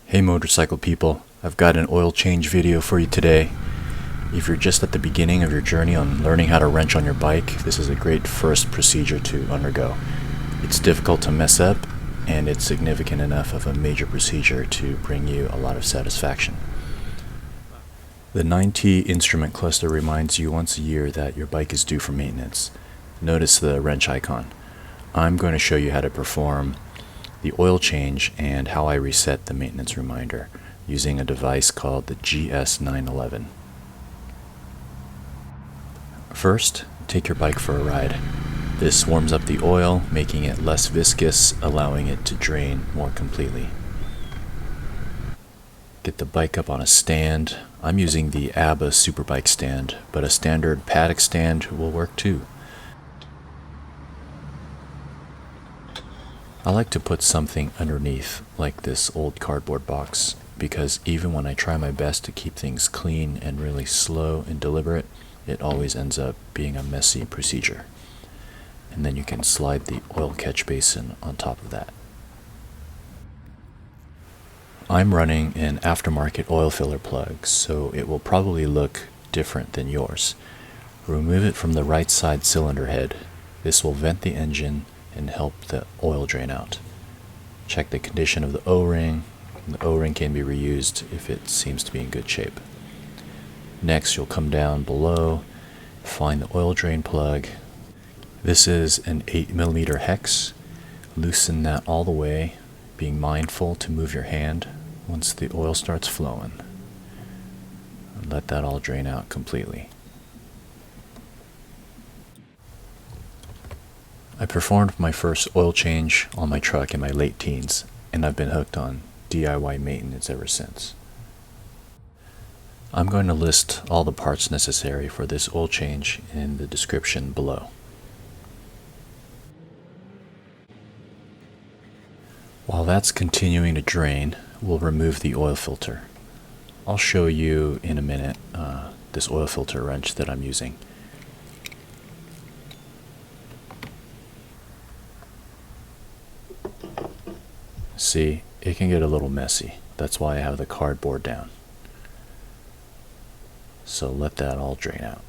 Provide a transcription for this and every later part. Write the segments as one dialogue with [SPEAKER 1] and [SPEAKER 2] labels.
[SPEAKER 1] Hey motorcycle people, I've got an oil change video for you today. If you're just at the beginning of your journey on learning how to wrench on your bike, this is a great first procedure to undergo. It's difficult to mess up, and it's significant enough of a major procedure to bring you a lot of satisfaction. The 9T instrument cluster reminds you once a year that your bike is due for maintenance. Notice the wrench icon. I'm going to show you how to perform the oil change and how I reset the maintenance reminder using a device called the GS911. First, take your bike for a ride. This warms up the oil, making it less viscous, allowing it to drain more completely. Get the bike up on a stand. I'm using the ABBA Superbike stand, but a standard paddock stand will work too. I like to put something underneath, like this old cardboard box, because even when I try my best to keep things clean and really slow and deliberate, it always ends up being a messy procedure. And then you can slide the oil catch basin on top of that. I'm running an aftermarket oil filler plug, so it will probably look different than yours. Remove it from the right side cylinder head. This will vent the engine and help the oil drain out. Check the condition of the O-ring. The O-ring can be reused if it seems to be in good shape. Next, you'll come down below, find the oil drain plug. This is an 8mm hex. Loosen that all the way, being mindful to move your hand once the oil starts flowing. And let that all drain out completely. I performed my first oil change on my truck in my late teens, and I've been hooked on DIY maintenance ever since. I'm going to list all the parts necessary for this oil change in the description below. While that's continuing to drain, we'll remove the oil filter. I'll show you in a minute this oil filter wrench that I'm using. See, it can get a little messy. That's why I have the cardboard down. So let that all drain out.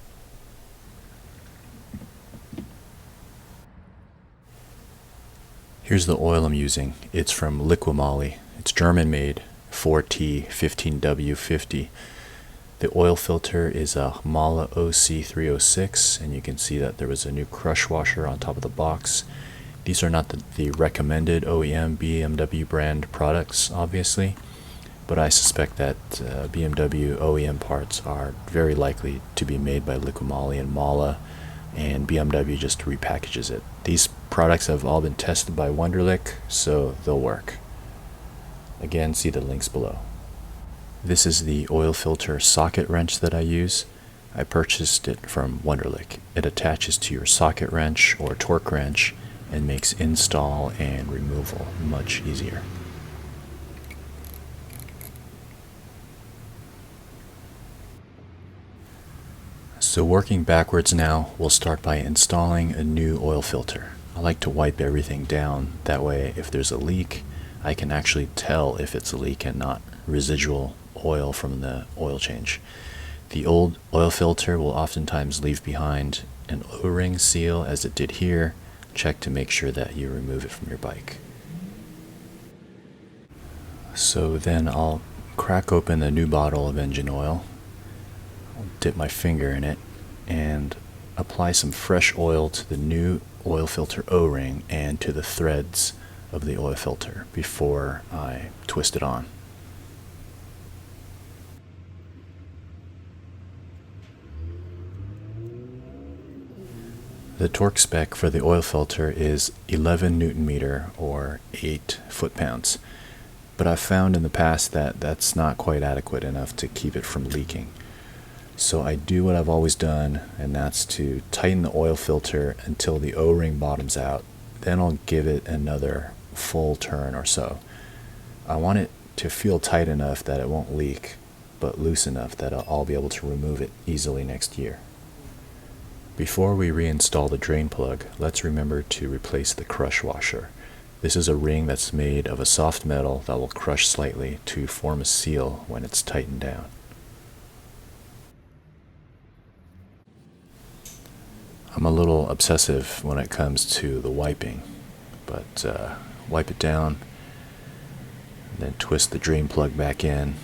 [SPEAKER 1] Here's the oil I'm using. It's from Liqui Moly. It's German made, 4T15W50. The oil filter is a Mahle OC306, and you can see that there was a new crush washer on top of the box. These are not the recommended OEM BMW brand products, obviously, but I suspect that BMW OEM parts are very likely to be made by Liqui Moly and Mahle, and BMW just repackages it. These products have all been tested by Wunderlich, so they'll work. Again, see the links below. This is the oil filter socket wrench that I use. I purchased it from Wunderlich. It attaches to your socket wrench or torque wrench and makes install and removal much easier. So working backwards now, we'll start by installing a new oil filter. I like to wipe everything down, that way if there's a leak, I can actually tell if it's a leak and not residual oil from the oil change. The old oil filter will oftentimes leave behind an O-ring seal, as it did here. Check to make sure that you remove it from your bike. So then I'll crack open the new bottle of engine oil. I'll dip my finger in it and apply some fresh oil to the new oil filter O-ring and to the threads of the oil filter before I twist it on. The torque spec for the oil filter is 11 Newton meter or 8 foot-pounds, but I've found in the past that that's not quite adequate enough to keep it from leaking. So I do what I've always done, and that's to tighten the oil filter until the O-ring bottoms out. Then I'll give it another full turn or so. I want it to feel tight enough that it won't leak, but loose enough that I'll be able to remove it easily next year. Before we reinstall the drain plug, let's remember to replace the crush washer. This is a ring that's made of a soft metal that will crush slightly to form a seal when it's tightened down. I'm a little obsessive when it comes to the wiping, but wipe it down, then twist the drain plug back in.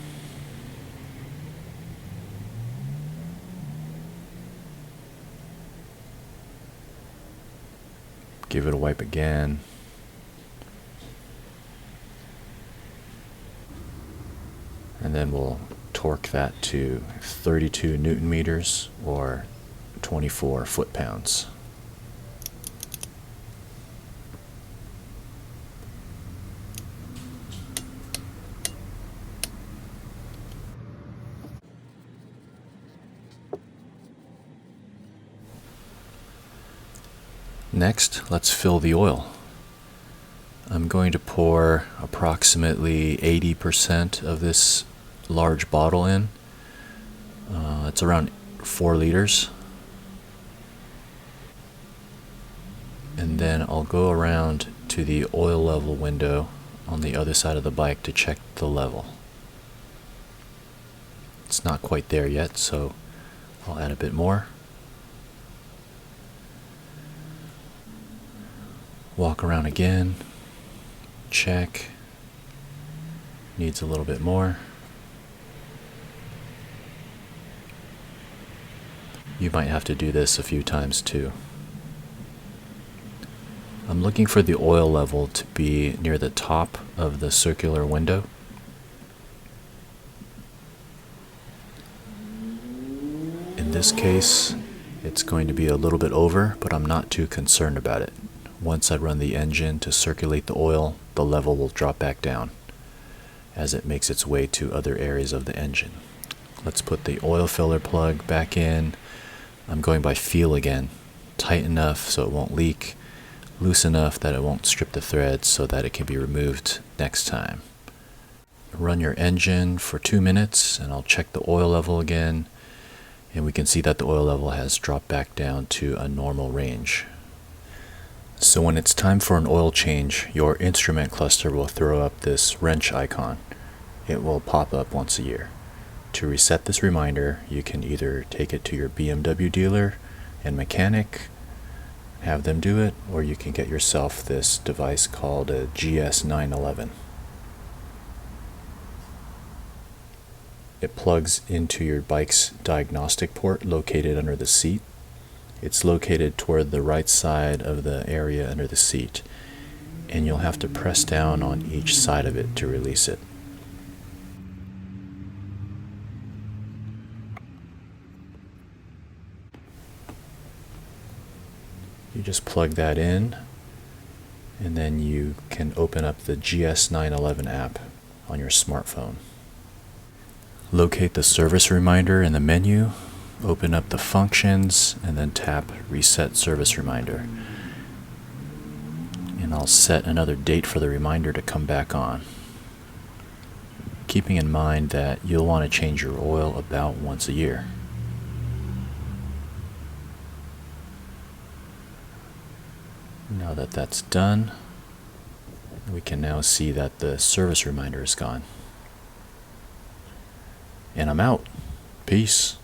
[SPEAKER 1] Give it a wipe again. And then we'll torque that to 32 Newton meters or 24 foot-pounds. Next, let's fill the oil. I'm going to pour approximately 80% of this large bottle in. It's around 4 liters. And then I'll go around to the oil level window on the other side of the bike to check the level. It's not quite there yet, so I'll add a bit more. Walk around again, check, needs a little bit more. You might have to do this a few times too. I'm looking for the oil level to be near the top of the circular window. In this case, it's going to be a little bit over, but I'm not too concerned about it. Once I run the engine to circulate the oil, the level will drop back down as it makes its way to other areas of the engine. Let's put the oil filler plug back in. I'm going by feel again. Tight enough so it won't leak, loose enough that it won't strip the threads so that it can be removed next time. Run your engine for 2 minutes and I'll check the oil level again, and we can see that the oil level has dropped back down to a normal range. So when it's time for an oil change, your instrument cluster will throw up this wrench icon. It will pop up once a year. To reset this reminder, you can either take it to your BMW dealer and mechanic, have them do it, or you can get yourself this device called a GS911. It plugs into your bike's diagnostic port located under the seat. It's located toward the right side of the area under the seat, and you'll have to press down on each side of it to release it. You just plug that in, and then you can open up the GS911 app on your smartphone. Locate the service reminder in the menu, open up the functions, and then tap Reset Service Reminder. And I'll set another date for the reminder to come back on. Keeping in mind that you'll want to change your oil about once a year. Now that that's done, we can now see that the service reminder is gone. And I'm out. Peace.